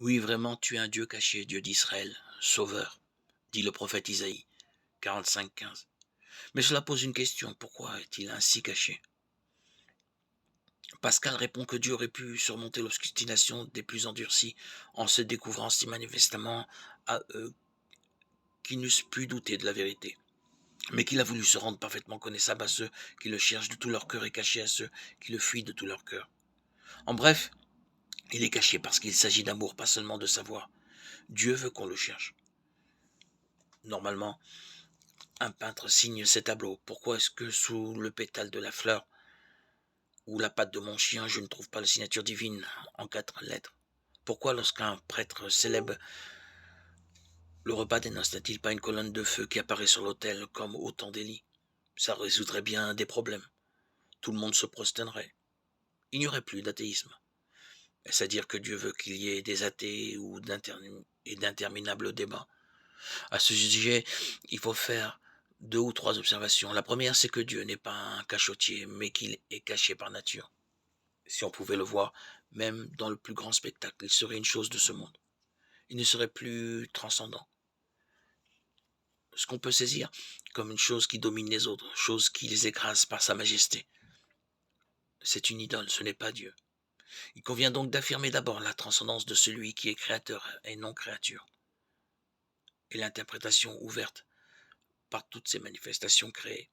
Oui, vraiment, tu es un Dieu caché, Dieu d'Israël, sauveur, dit le prophète Isaïe 45:15. Mais cela pose une question, pourquoi est-il ainsi caché? Pascal répond que Dieu aurait pu surmonter l'obstination des plus endurcis en se découvrant si manifestement à eux qui n'eussent pu douter de la vérité, mais qu'il a voulu se rendre parfaitement connaissable à ceux qui le cherchent de tout leur cœur et caché à ceux qui le fuient de tout leur cœur. En bref, il est caché parce qu'il s'agit d'amour, pas seulement de savoir. Dieu veut qu'on le cherche. Normalement, un peintre signe ses tableaux. Pourquoi est-ce que sous le pétale de la fleur ou la patte de mon chien, je ne trouve pas la signature divine en 4 lettres? Pourquoi lorsqu'un prêtre célèbre le repas des noces n'a-t-il pas une colonne de feu qui apparaît sur l'autel comme au temps d'Élie? Ça résoudrait bien des problèmes. Tout le monde se prosternerait. Il n'y aurait plus d'athéisme. Est-ce à dire que Dieu veut qu'il y ait des athées ou d'interminables débats? À ce sujet, il faut faire 2 ou 3 observations. La première, c'est que Dieu n'est pas un cachotier, mais qu'il est caché par nature. Si on pouvait le voir, même dans le plus grand spectacle, il serait une chose de ce monde. Il ne serait plus transcendant. Ce qu'on peut saisir comme une chose qui domine les autres, chose qui les écrase par sa majesté. C'est une idole, ce n'est pas Dieu. Il convient donc d'affirmer d'abord la transcendance de celui qui est créateur et non créature, et l'interprétation ouverte par toutes ces manifestations créées.